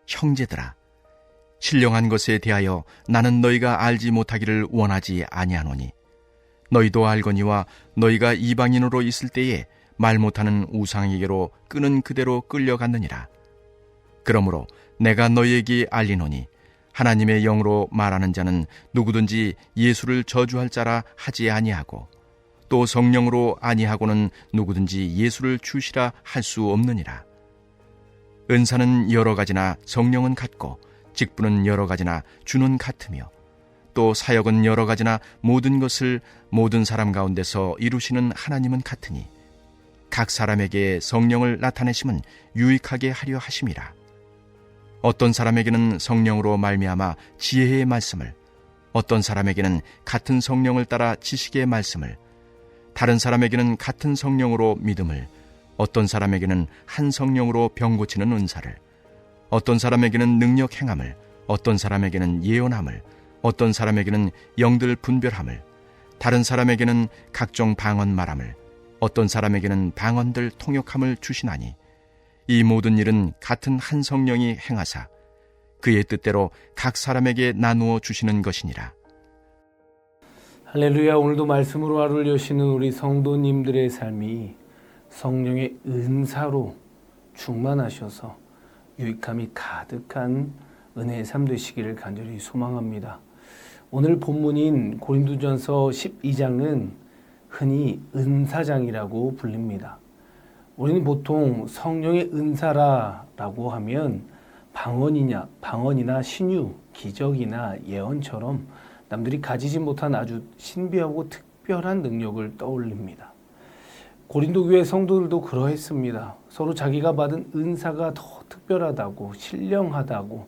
형제들아, 신령한 것에 대하여 나는 너희가 알지 못하기를 원하지 아니하노니 너희도 알거니와 너희가 이방인으로 있을 때에 말 못하는 우상에게로 끄는 그대로 끌려갔느니라. 그러므로 내가 너희에게 알리노니 하나님의 영으로 말하는 자는 누구든지 예수를 저주할 자라 하지 아니하고 또 성령으로 아니하고는 누구든지 예수를 주시라 할 수 없느니라. 은사는 여러 가지나 성령은 같고 직분은 여러 가지나 주는 같으며 또 사역은 여러 가지나 모든 것을 모든 사람 가운데서 이루시는 하나님은 같으니 각 사람에게 성령을 나타내심은 유익하게 하려 하심이라. 어떤 사람에게는 성령으로 말미암아 지혜의 말씀을, 어떤 사람에게는 같은 성령을 따라 지식의 말씀을, 다른 사람에게는 같은 성령으로 믿음을, 어떤 사람에게는 한 성령으로 병 고치는 은사를, 어떤 사람에게는 능력 행함을, 어떤 사람에게는 예언함을, 어떤 사람에게는 영들 분별함을, 다른 사람에게는 각종 방언 말함을, 어떤 사람에게는 방언들 통역함을 주시나니 이 모든 일은 같은 한 성령이 행하사 그의 뜻대로 각 사람에게 나누어 주시는 것이니라. 할렐루야. 오늘도 말씀으로 하루를 여시는 우리 성도님들의 삶이 성령의 은사로 충만하셔서 유익함이 가득한 은혜의 삶 되시기를 간절히 소망합니다. 오늘 본문인 고린도전서 12장은 흔히 은사장이라고 불립니다. 우리는 보통 성령의 은사라고 하면 방언이나 신유, 기적이나 예언처럼 남들이 가지지 못한 아주 신비하고 특별한 능력을 떠올립니다. 고린도 교회 성도들도 그러했습니다. 서로 자기가 받은 은사가 더 특별하다고, 신령하다고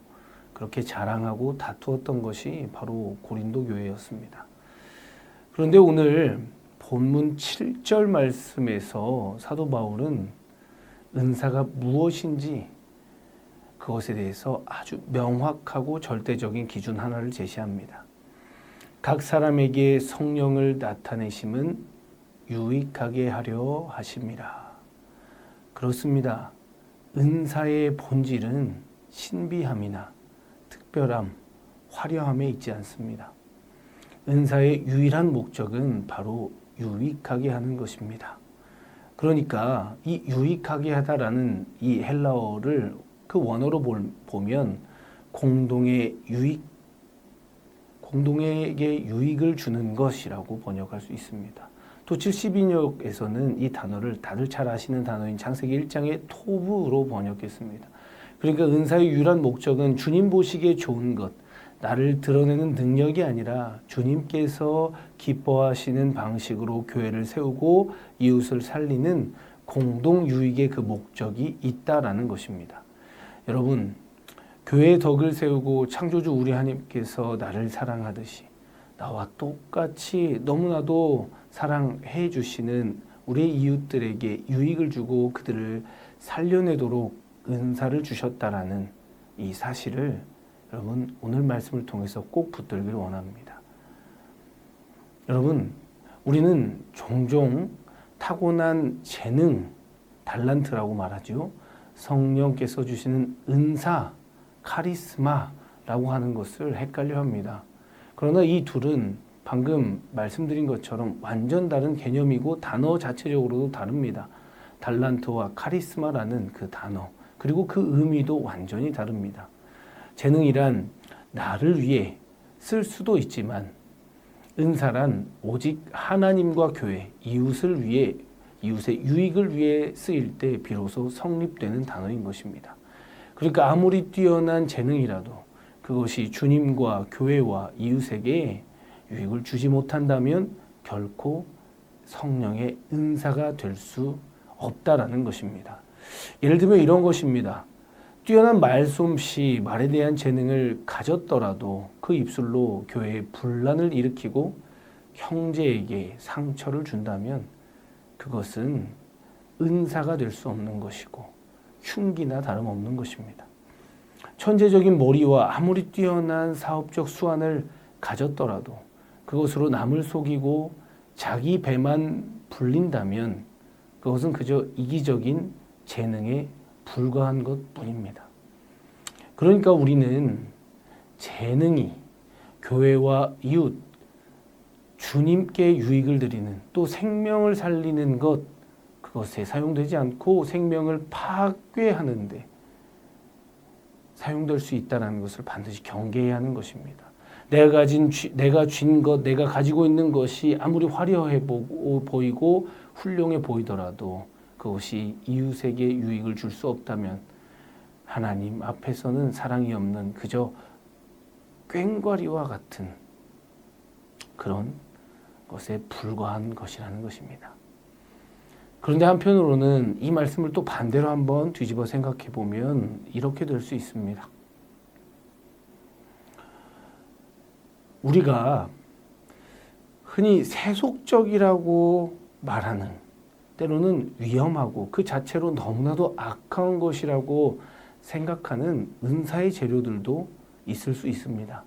그렇게 자랑하고 다투었던 것이 바로 고린도 교회였습니다. 그런데 오늘 본문 7절 말씀에서 사도 바울은 은사가 무엇인지 그것에 대해서 아주 명확하고 절대적인 기준 하나를 제시합니다. 각 사람에게 성령을 나타내심은 유익하게 하려 하심이라. 그렇습니다. 은사의 본질은 신비함이나 특별함, 화려함에 있지 않습니다. 은사의 유일한 목적은 바로 유익하게 하는 것입니다. 그러니까 이 유익하게 하다라는 이 헬라어를 그 원어로 보면 공동에게 유익을 주는 것이라고 번역할 수 있습니다. 또 72역에서는 이 단어를 다들 잘 아시는 단어인 창세기 1장의 토부로 번역했습니다. 그러니까 은사의 유일한 목적은 주님 보시기에 좋은 것, 나를 드러내는 능력이 아니라 주님께서 기뻐하시는 방식으로 교회를 세우고 이웃을 살리는 공동 유익의 그 목적이 있다라는 것입니다. 여러분, 교회의 덕을 세우고 창조주 우리 하나님께서 나를 사랑하듯이 나와 똑같이 너무나도 사랑해 주시는 우리의 이웃들에게 유익을 주고 그들을 살려내도록 은사를 주셨다라는 이 사실을 여러분 오늘 말씀을 통해서 꼭 붙들길 원합니다. 여러분, 우리는 종종 타고난 재능, 달란트라고 말하죠. 성령께서 주시는 은사, 카리스마라고 하는 것을 헷갈려 합니다. 그러나 이 둘은 방금 말씀드린 것처럼 완전 다른 개념이고 단어 자체적으로도 다릅니다. 달란트와 카리스마라는 그 단어, 그리고 그 의미도 완전히 다릅니다. 재능이란 나를 위해 쓸 수도 있지만 은사란 오직 하나님과 교회, 이웃을 위해, 이웃의 유익을 위해 쓰일 때 비로소 성립되는 단어인 것입니다. 그러니까 아무리 뛰어난 재능이라도 그것이 주님과 교회와 이웃에게 유익을 주지 못한다면 결코 성령의 은사가 될 수 없다라는 것입니다. 예를 들면 이런 것입니다. 뛰어난 말솜씨, 말에 대한 재능을 가졌더라도 그 입술로 교회에 분란을 일으키고 형제에게 상처를 준다면 그것은 은사가 될 수 없는 것이고 흉기나 다름없는 것입니다. 천재적인 머리와 아무리 뛰어난 사업적 수완을 가졌더라도 그것으로 남을 속이고 자기 배만 불린다면 그것은 그저 이기적인 재능에 불과한 것뿐입니다. 그러니까 우리는 재능이 교회와 이웃, 주님께 유익을 드리는 또 생명을 살리는 것, 그것에 사용되지 않고 생명을 파괴하는데 사용될 수 있다는 것을 반드시 경계해야 하는 것입니다. 내가 쥔 것, 내가 가지고 있는 것이 아무리 화려해 보이고 훌륭해 보이더라도 그것이 이웃에게 유익을 줄 수 없다면 하나님 앞에서는 사랑이 없는 그저 꽹과리와 같은 그런 것에 불과한 것이라는 것입니다. 그런데 한편으로는 이 말씀을 또 반대로 한번 뒤집어 생각해 보면 이렇게 될 수 있습니다. 우리가 흔히 세속적이라고 말하는, 때로는 위험하고 그 자체로 너무나도 악한 것이라고 생각하는 은사의 재료들도 있을 수 있습니다.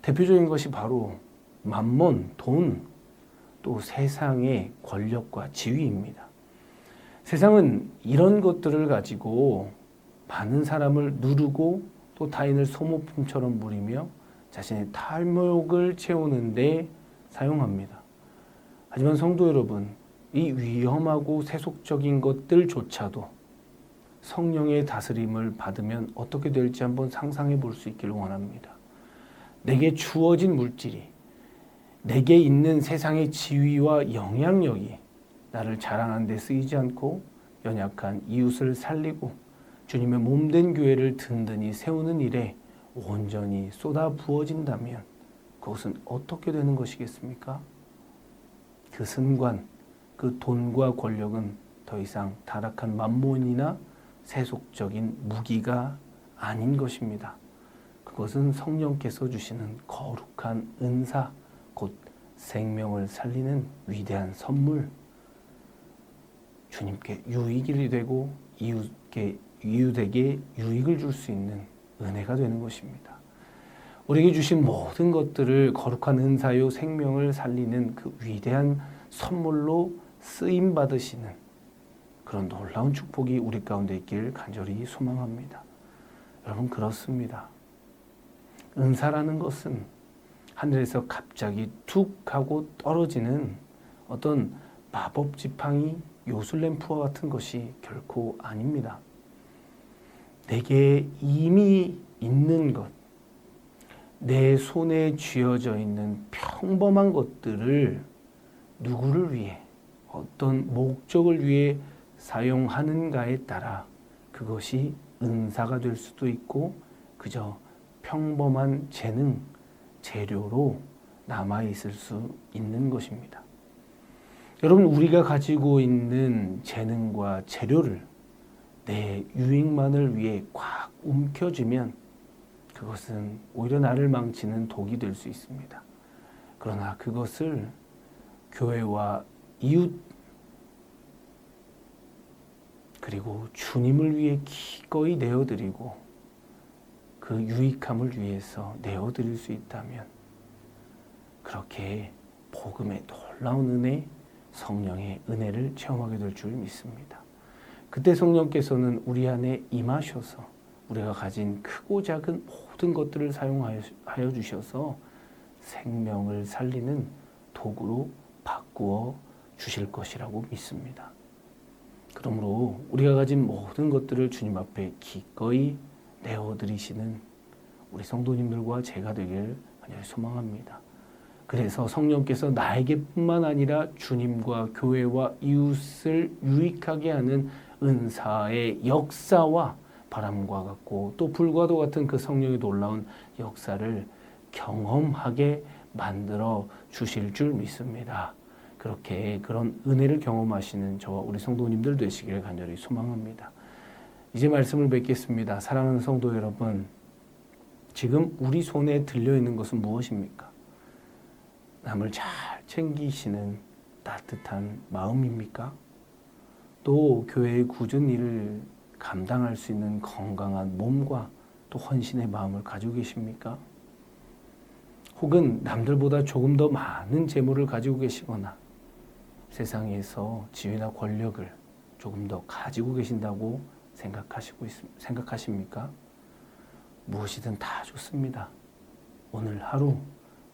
대표적인 것이 바로 만몬, 돈, 또 세상의 권력과 지위입니다. 세상은 이런 것들을 가지고 많은 사람을 누르고 또 타인을 소모품처럼 부리며 자신의 탐욕을 채우는데 사용합니다. 하지만 성도 여러분, 이 위험하고 세속적인 것들조차도 성령의 다스림을 받으면 어떻게 될지 한번 상상해 볼 수 있기를 원합니다. 내게 주어진 물질이, 내게 있는 세상의 지위와 영향력이 나를 자랑하는 데 쓰이지 않고 연약한 이웃을 살리고 주님의 몸된 교회를 든든히 세우는 일에 온전히 쏟아 부어진다면 그것은 어떻게 되는 것이겠습니까? 그 승관, 그 돈과 권력은 더 이상 타락한 만몬이나 세속적인 무기가 아닌 것입니다. 그것은 성령께서 주시는 거룩한 은사, 곧 생명을 살리는 위대한 선물, 주님께 유익이 되고 이웃에게 유익을 줄 수 있는 은혜가 되는 것입니다. 우리에게 주신 모든 것들을 거룩한 은사요 생명을 살리는 그 위대한 선물로 쓰임 받으시는 그런 놀라운 축복이 우리 가운데 있길 간절히 소망합니다. 여러분, 그렇습니다. 은사라는 것은 하늘에서 갑자기 툭 하고 떨어지는 어떤 마법 지팡이, 요술램프와 같은 것이 결코 아닙니다. 내게 이미 있는 것, 내 손에 쥐어져 있는 평범한 것들을 누구를 위해, 어떤 목적을 위해 사용하는가에 따라 그것이 은사가 될 수도 있고 그저 평범한 재능, 재료로 남아있을 수 있는 것입니다. 여러분, 우리가 가지고 있는 재능과 재료를 내 유익만을 위해 꽉 움켜쥐면 그것은 오히려 나를 망치는 독이 될 수 있습니다. 그러나 그것을 교회와 이웃 그리고 주님을 위해 기꺼이 내어드리고 그 유익함을 위해서 내어드릴 수 있다면 그렇게 복음의 놀라운 은혜, 성령의 은혜를 체험하게 될 줄 믿습니다. 그때 성령께서는 우리 안에 임하셔서 우리가 가진 크고 작은 모든 것들을 사용하여 주셔서 생명을 살리는 도구로 바꾸어 주실 것이라고 믿습니다. 그러므로 우리가 가진 모든 것들을 주님 앞에 기꺼이 내어드리시는 우리 성도님들과 제가 되길 간절히 소망합니다. 그래서 성령께서 나에게뿐만 아니라 주님과 교회와 이웃을 유익하게 하는 은사의 역사와 바람과 같고 또 불과도 같은 그 성령의 놀라운 역사를 경험하게 만들어 주실 줄 믿습니다. 그렇게 그런 은혜를 경험하시는 저와 우리 성도님들 되시길 간절히 소망합니다. 이제 말씀을 뵙겠습니다. 사랑하는 성도 여러분, 지금 우리 손에 들려있는 것은 무엇입니까? 남을 잘 챙기시는 따뜻한 마음입니까? 또 교회의 굳은 일을 감당할 수 있는 건강한 몸과 또 헌신의 마음을 가지고 계십니까? 혹은 남들보다 조금 더 많은 재물을 가지고 계시거나 세상에서 지위나 권력을 조금 더 가지고 계신다고 생각하십니까? 무엇이든 다 좋습니다. 오늘 하루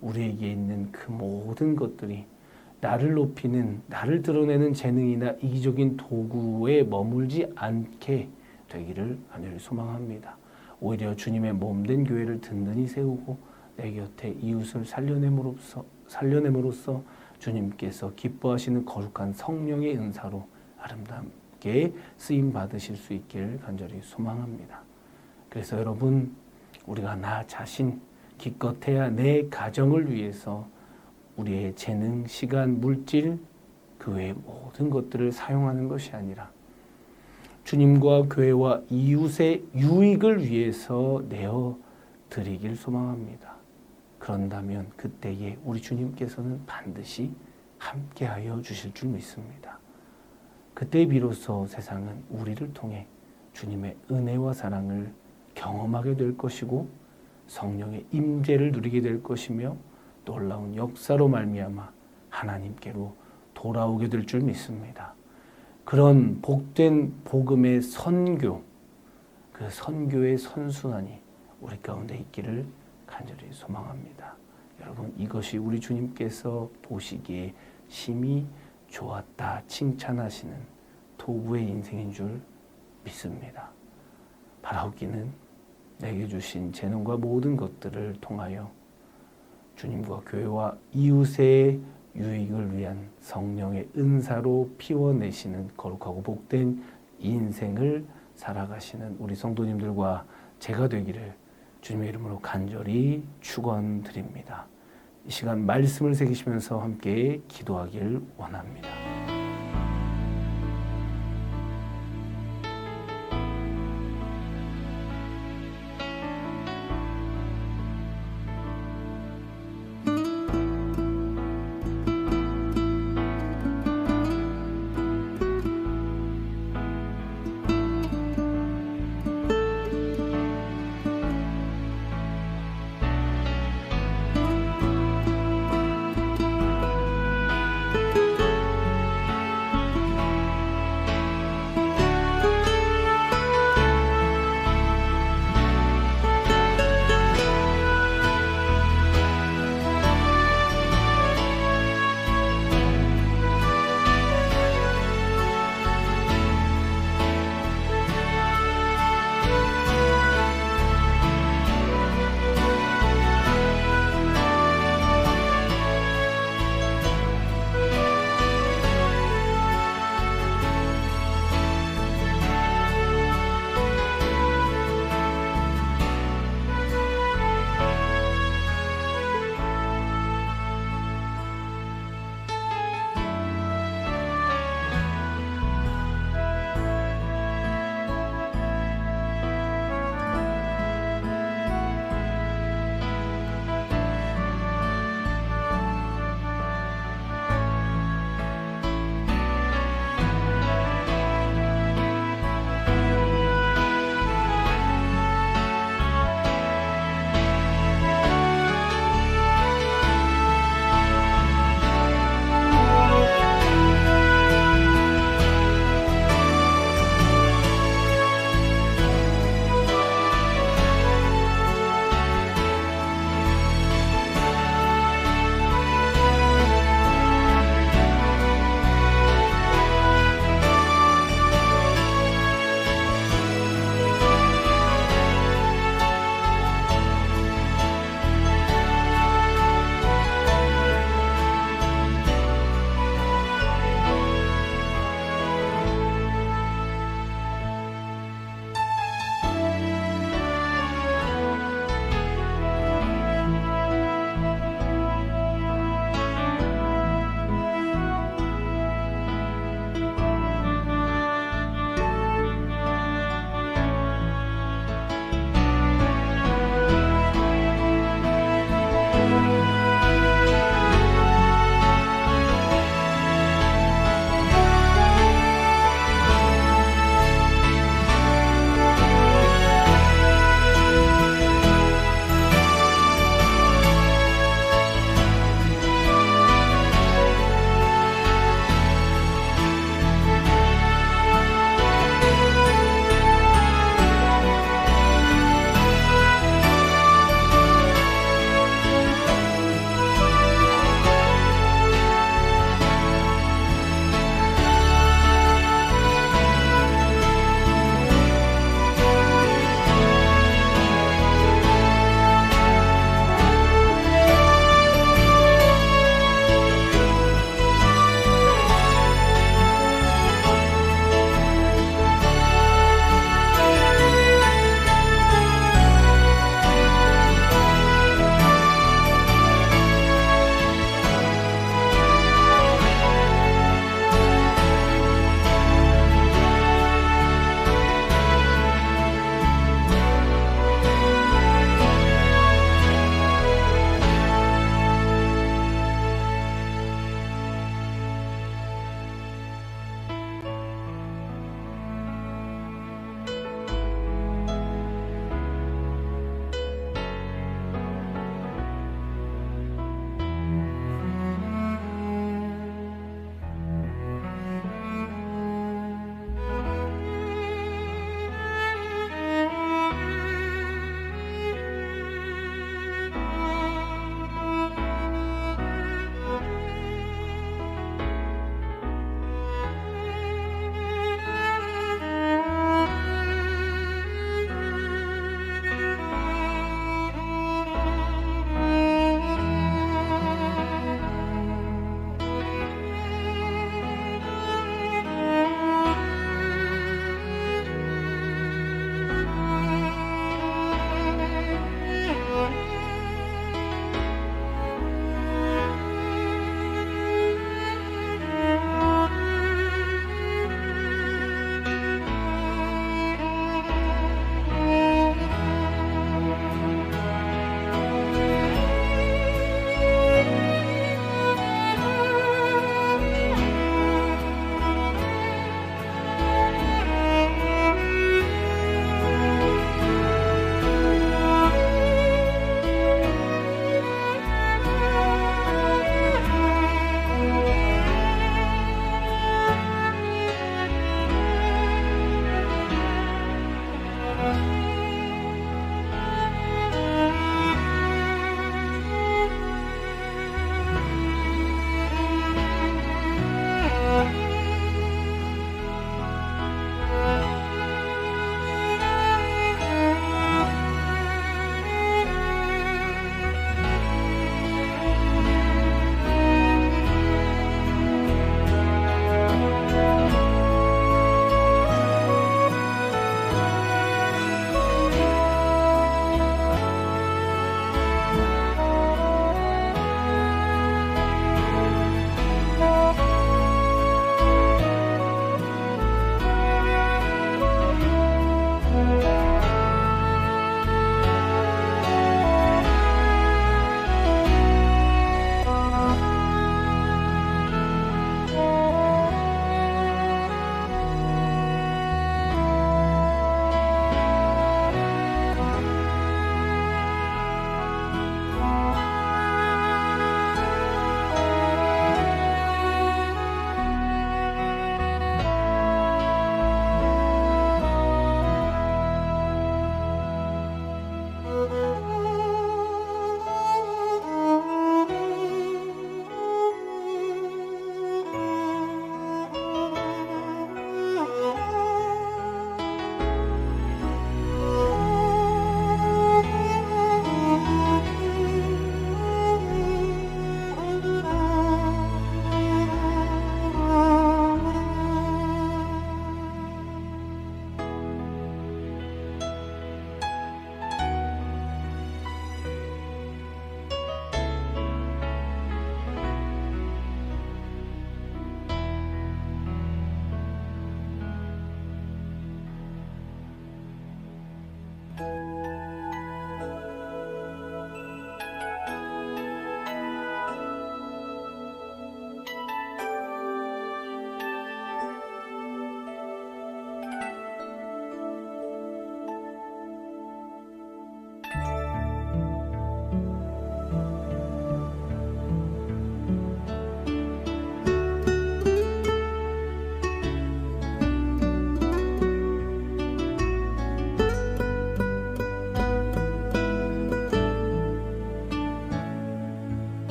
우리에게 있는 그 모든 것들이 나를 높이는, 나를 드러내는 재능이나 이기적인 도구에 머물지 않게 되기를 간절히 소망합니다. 오히려 주님의 몸된 교회를 든든히 세우고 내 곁에 이웃을 살려냄으로써 주님께서 기뻐하시는 거룩한 성령의 은사로 아름답게 쓰임 받으실 수 있기를 간절히 소망합니다. 그래서 여러분, 우리가 나 자신, 기껏해야 내 가정을 위해서 우리의 재능, 시간, 물질, 그 외의 모든 것들을 사용하는 것이 아니라 주님과 교회와 이웃의 유익을 위해서 내어 드리길 소망합니다. 그런다면 그때에 우리 주님께서는 반드시 함께하여 주실 줄 믿습니다. 그때 비로소 세상은 우리를 통해 주님의 은혜와 사랑을 경험하게 될 것이고 성령의 임재를 누리게 될 것이며 놀라운 역사로 말미암아 하나님께로 돌아오게 될 줄 믿습니다. 그런 복된 복음의 선교, 그 선교의 선순환이 우리 가운데 있기를 간절히 소망합니다. 여러분, 이것이 우리 주님께서 보시기에 심히 좋았다 칭찬하시는 도구의 인생인 줄 믿습니다. 바라옵기는 내게 주신 재능과 모든 것들을 통하여 주님과 교회와 이웃의 유익을 위한 성령의 은사로 피워내시는 거룩하고 복된 인생을 살아가시는 우리 성도님들과 제가 되기를 주님의 이름으로 간절히 축원드립니다. 이 시간 말씀을 새기시면서 함께 기도하길 원합니다.